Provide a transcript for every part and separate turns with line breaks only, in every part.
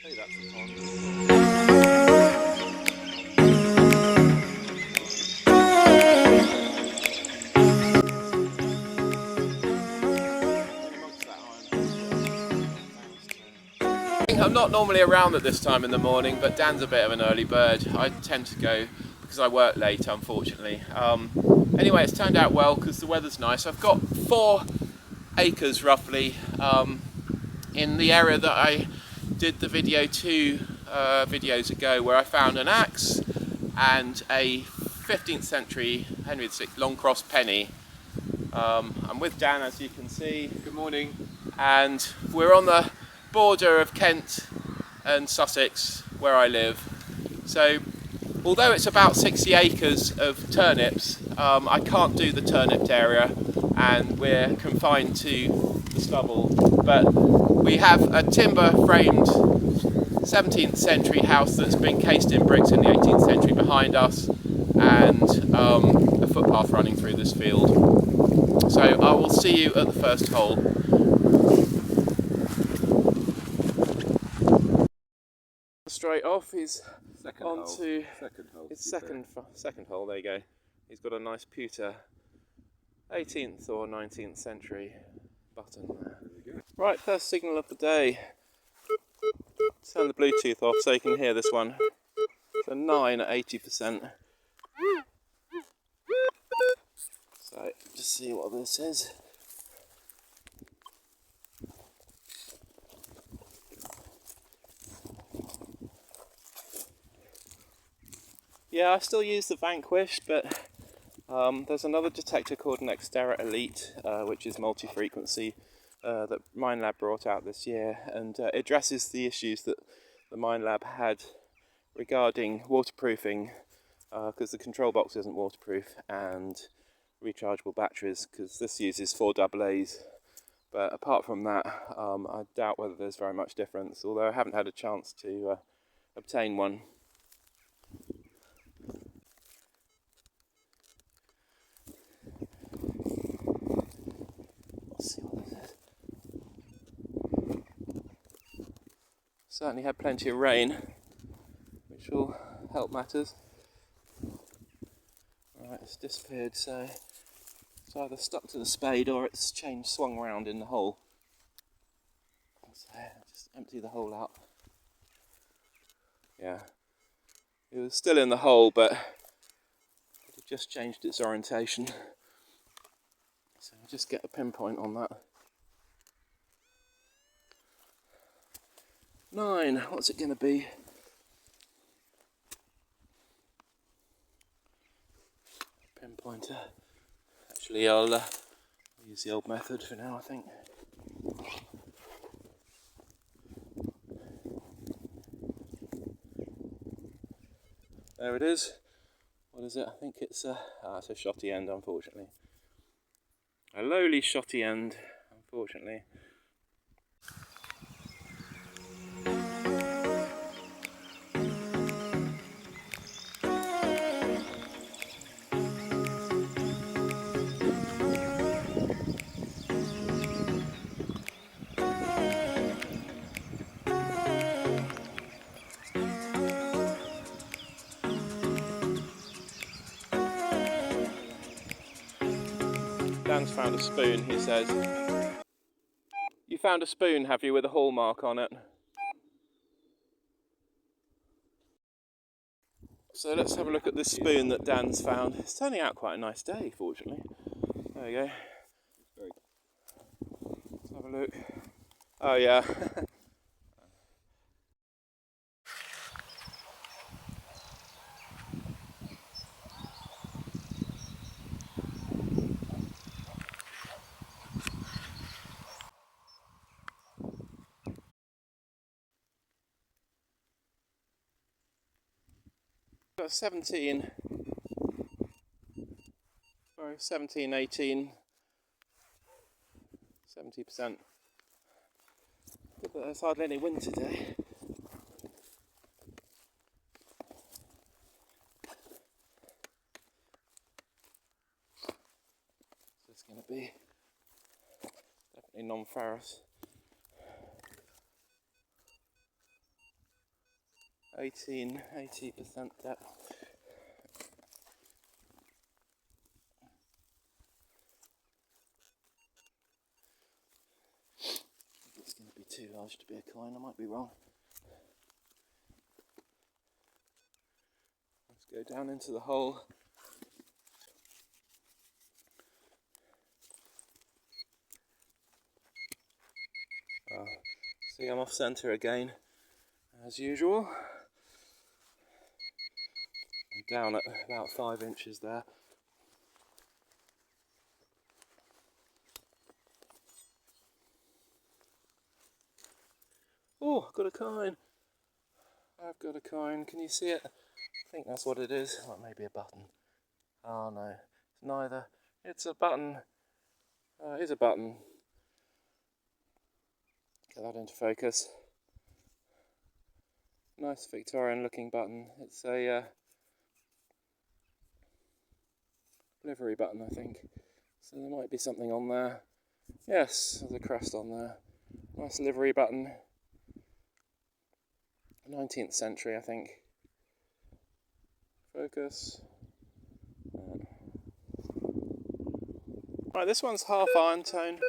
Hey, that's the pond. I'm not normally around at this time in the morning, but Dan's a bit of an early bird. I tend to go because I work late, unfortunately. Anyway, it's turned out well because the weather's nice. I've got 4 acres roughly in the area that I did the video 2 videos ago, where I found an axe and a 15th century Henry VI long cross penny. I'm with Dan, as you can see.
Good morning.
And we're on the border of Kent and Sussex, where I live. So although it's about 60 acres of turnips, I can't do the turnipped area and we're confined to the stubble. But we have a timber framed 17th century house that's been cased in bricks in the 18th century behind us, and a footpath running through this field. So I will see you at the first hole. Straight off, he's on to his second hole. There you go. He's got a nice pewter 18th or 19th century button there. Right, first signal of the day. Turn the Bluetooth off so you can hear this one. It's a 9 at 80%. So just see what this is. Yeah, I still use the Vanquish, but there's another detector called an Xterra Elite, which is multi-frequency, that Minelab brought out this year, and it addresses the issues that the Minelab had regarding waterproofing, because the control box isn't waterproof, and rechargeable batteries, because this uses 4 AA's. But apart from that, I doubt whether there's very much difference, although I haven't had a chance to obtain one. Let's see what this is. Certainly had plenty of rain, which will help matters. Right, it's disappeared, so it's either stuck to the spade or it's swung around in the hole. So just empty the hole out. Yeah, it was still in the hole, but it just changed its orientation. So I'll just get a pinpoint on that. 9, what's it going to be? Pinpointer. Actually, I'll use the old method for now, I think. There it is. What is it? I think it's a shotty end, unfortunately. A lowly shotty end, unfortunately. Dan's found a spoon, he says. You found a spoon, have you, with a hallmark on it? So let's have a look at this spoon that Dan's found. It's turning out quite a nice day, fortunately. There we go. Let's have a look. Oh yeah. Got 17, 18, 70%. But there's hardly any wind today. So it's going to be definitely non-ferrous. 80% depth. It's going to be too large to be a coin, I might be wrong. Let's go down into the hole. See, I'm off centre again, as usual. I'm down at about 5 inches there. Oh, I've got a coin. I've got a coin. Can you see it? I think that's what it is. Oh, it may be a button. Oh no, it's neither. It's a button. It is a button. Get that into focus. Nice Victorian looking button. It's a livery button, I think. So there might be something on there. Yes, there's a crest on there. Nice livery button. 19th century, I think. Focus. Right, this one's half iron tone.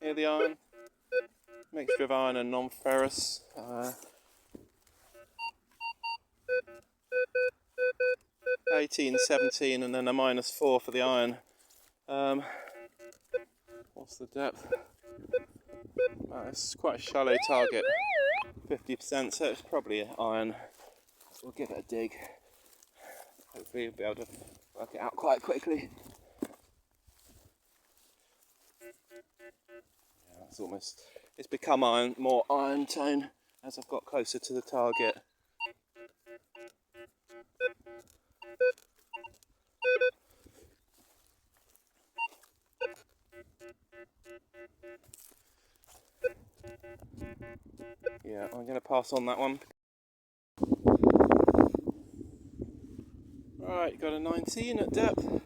Hear the iron? Mixture of iron and non-ferrous. 18, 17 and then a -4 for the iron. What's the depth? It's quite a shallow target, 50%, so it's probably iron. So we'll give it a dig. Hopefully we'll be able to work it out quite quickly. Yeah, it's become more iron tone as I've got closer to the target. Yeah, I'm going to pass on that one. Right, got a 19 at depth.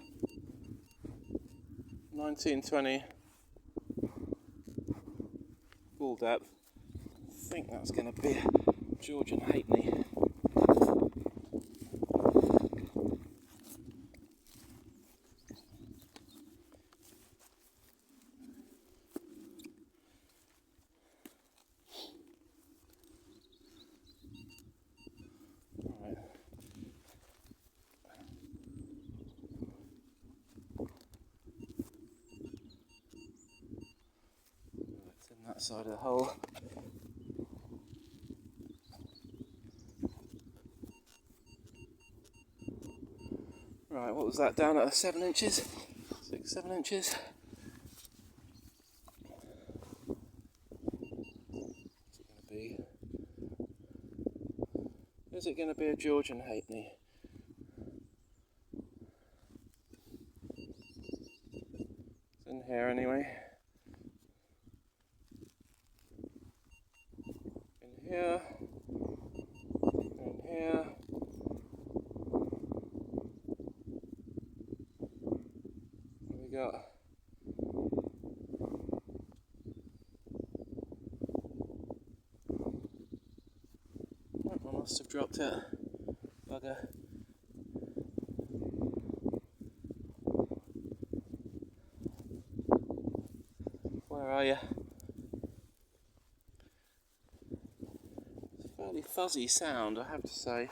19, 20. Full depth. I think that's going to be a Georgian halfpenny. That side of the hole. Right, what was that, down at 7 inches? 6, 7 inches. Is it going to be a Georgian halfpenny? It's in here anyway. In here. In here. What have we got? I must have dropped it. Bugger. Where are you? It's a fairly fuzzy sound, I have to say.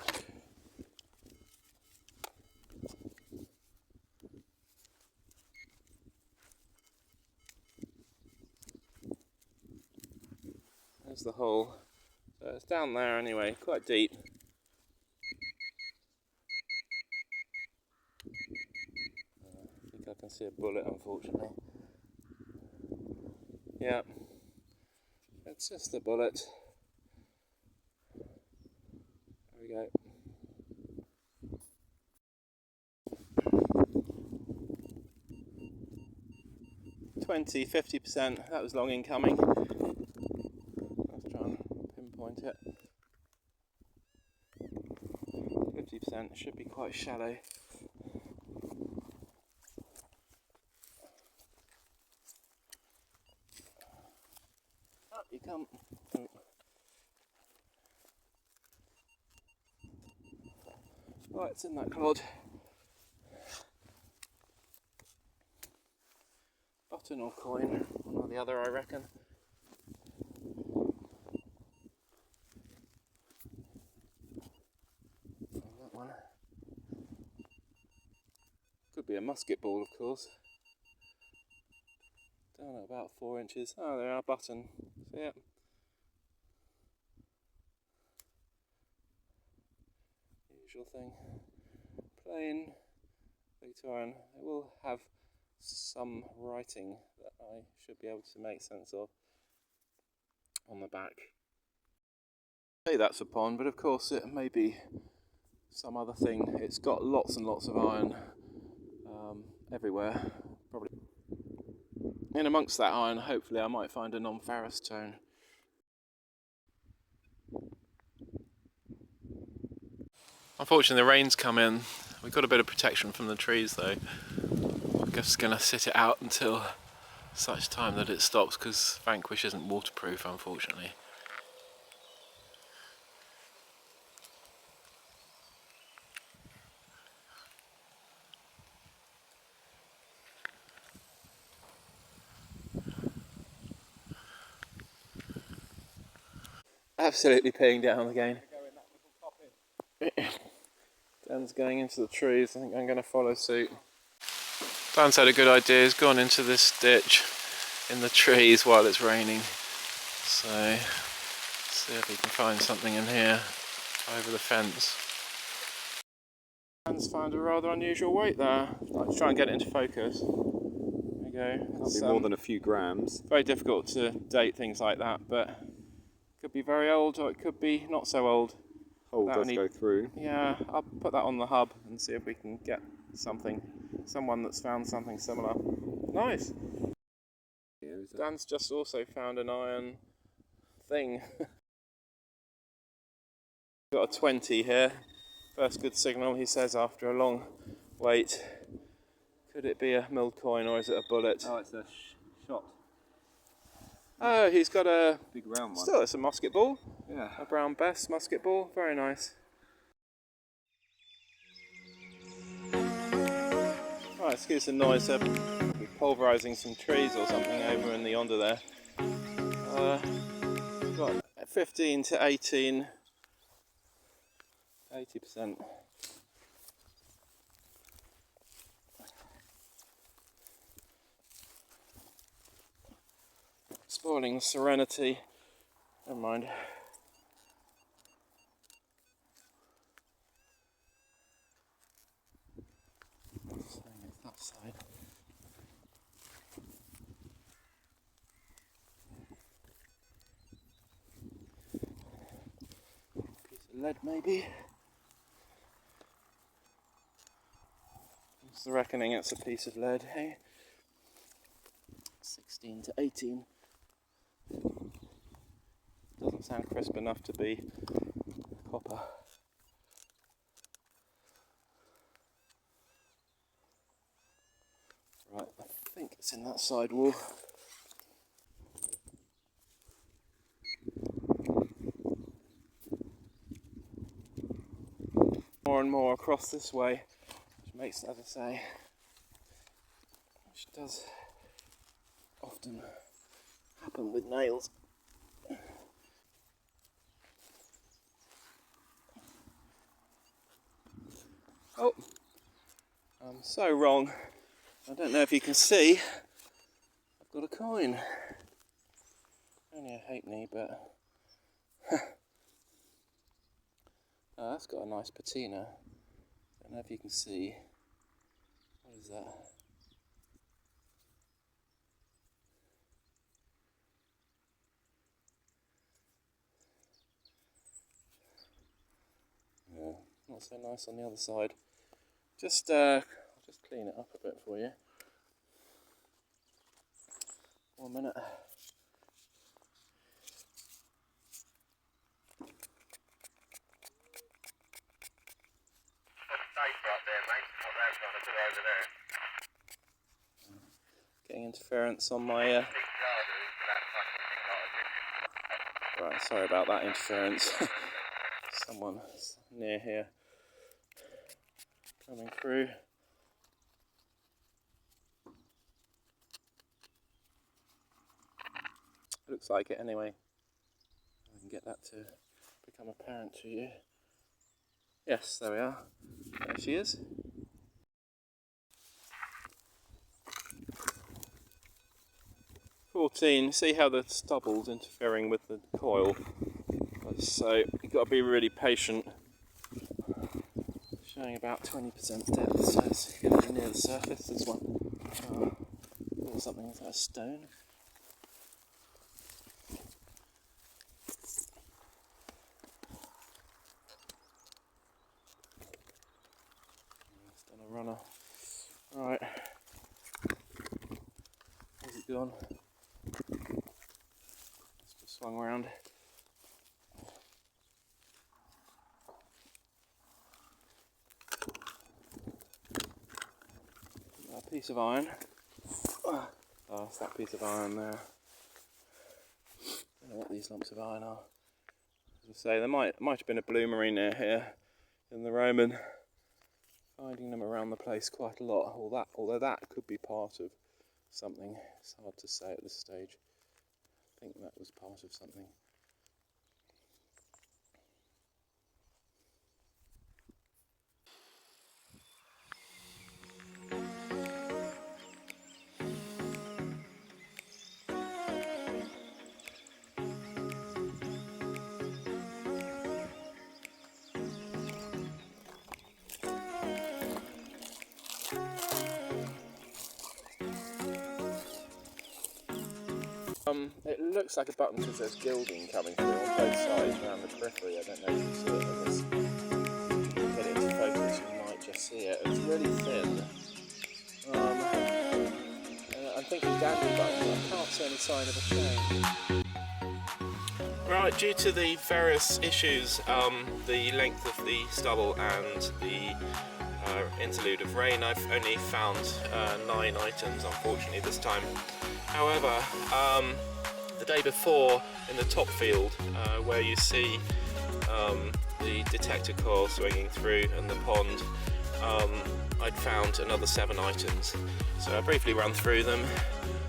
There's the hole. So it's down there anyway, quite deep. I think I can see a bullet, unfortunately. Yeah, it's just a bullet. There we go. Twenty, 50%. That was long in coming. Let's try and pinpoint it. 50% should be quite shallow. Up you come. Right, it's in that clod. Button or coin, one or the other, I reckon. And that one. Could be a musket ball, of course. Down at about 4 inches. Oh, there are, button. So, yeah. Usual thing. Plain Victorian. It will have some writing that I should be able to make sense of on the back. Say that's a pond, but of course it may be some other thing. It's got lots and lots of iron everywhere. Probably in amongst that iron, hopefully I might find a non-ferrous tone. Unfortunately, the rain's come in. We've got a bit of protection from the trees though. I'm just going to sit it out until such time that it stops, because Vanquish isn't waterproof, unfortunately. Absolutely peeing down again. Dan's going into the trees. I think I'm going to follow suit. Dan's had a good idea. He's gone into this ditch in the trees while it's raining. So, see if he can find something in here over the fence. Dan's found a rather unusual weight there. Let's try and get it into focus. There we go.
That'll be more than a few grams.
Very difficult to date things like that, but it could be very old or it could be not so old.
Hole does go through.
Yeah, I'll put that on the hub and see if we can get someone that's found something similar. Nice. Dan's just also found an iron thing. Got a 20 here. First good signal, he says, after a long wait. Could it be a milled coin or is it a bullet?
Oh, it's a shot.
Oh, he's got a
big round one.
Still, it's a musket ball.
Yeah.
A brown bess musket ball. Very nice. Right, excuse the noise. We're pulverising some trees or something over in the yonder there. Got 15 to 18, 80%. Spoiling the serenity. Never mind. That side. Piece of lead, maybe. What's the reckoning? It's a piece of lead, hey? 16 to 18. Doesn't sound crisp enough to be copper. Right, I think it's in that side wall. More and more across this way, which makes, as I say, which does often happen with nails. Oh, I'm so wrong. I don't know if you can see, I've got a coin. Only a halfpenny, but oh, that's got a nice patina. Don't know if you can see. What is that? Yeah, not so nice on the other side. I'll just clean it up a bit for you. 1 minute. Getting interference on my right, sorry about that interference. Someone near here. coming through. Looks like it anyway. I can get that to become apparent to you. Yes, there we are. There she is. See how the stubble's interfering with the coil. So you've got to be really patient. Showing about 20% depth, so it's going to be near the surface, this one. Or something with that stone. It's done a runner. Right. Where's it gone? It's just swung around. A piece of iron. Oh, it's that piece of iron there. Don't know what these lumps of iron are. As I say, there might have been a blue marine here in the Roman. Finding them around the place quite a lot. Although that could be part of something. It's hard to say at this stage. I think that was part of something. It looks like a button because there's gilding coming through on both sides around the periphery. I don't know if you see it on this. If you get it into focus, you might just see it. It's really thin. I'm thinking dandy button, but I can't see any sign of a change. Right, due to the various issues, the length of the stubble and the interlude of rain, I've only found 9 items, unfortunately, this time. However, the day before in the top field, where you see the detector coil swinging through and the pond, I'd found another 7 items. So I'll briefly run through them.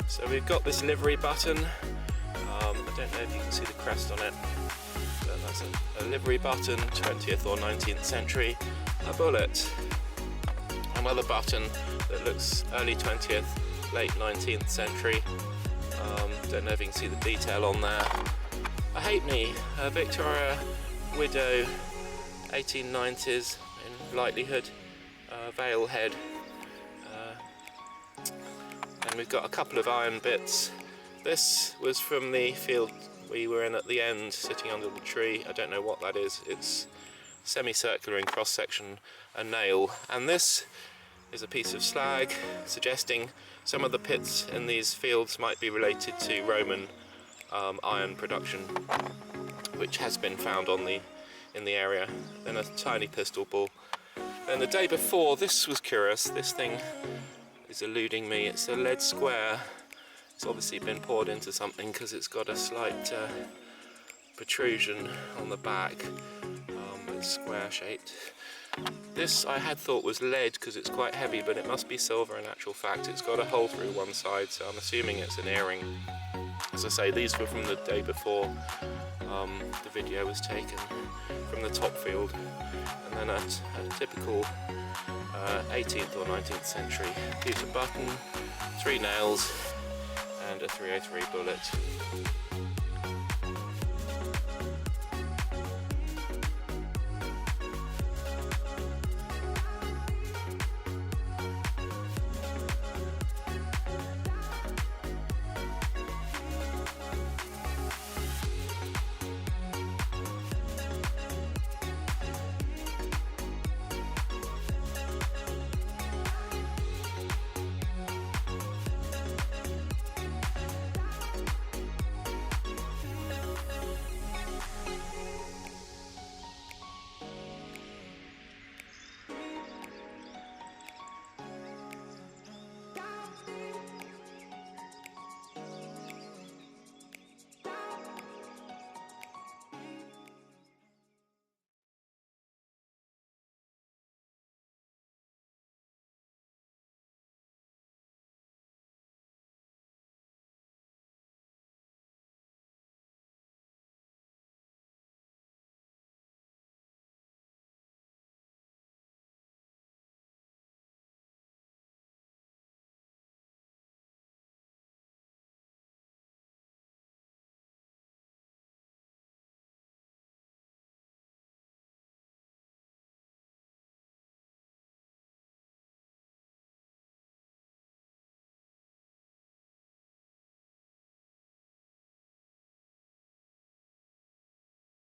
So we've got this livery button. I don't know if you can see the crest on it. But that's a livery button, 20th or 19th century. A bullet. Another button that looks early 20th, late 19th century. Don't know if you can see the detail on there. A halfpenny, a Victoria Widow, 1890s in likelihood, veil head. And we've got a couple of iron bits. This was from the field we were in at the end, sitting under the tree. I don't know what that is. It's semicircular in cross section, a nail. And this is a piece of slag, suggesting some of the pits in these fields might be related to Roman iron production, which has been found in the area. Then a tiny pistol ball. Then the day before, this was curious. This thing is eluding me. It's a lead square. It's obviously been poured into something because it's got a slight protrusion on the back. It's square shaped. This I had thought was lead because it's quite heavy, but it must be silver in actual fact. It's got a hole through one side, so I'm assuming it's an earring. As I say, these were from the day before the video was taken, from the top field. And then a typical 18th or 19th century pewter button, 3 nails and a .303 bullet.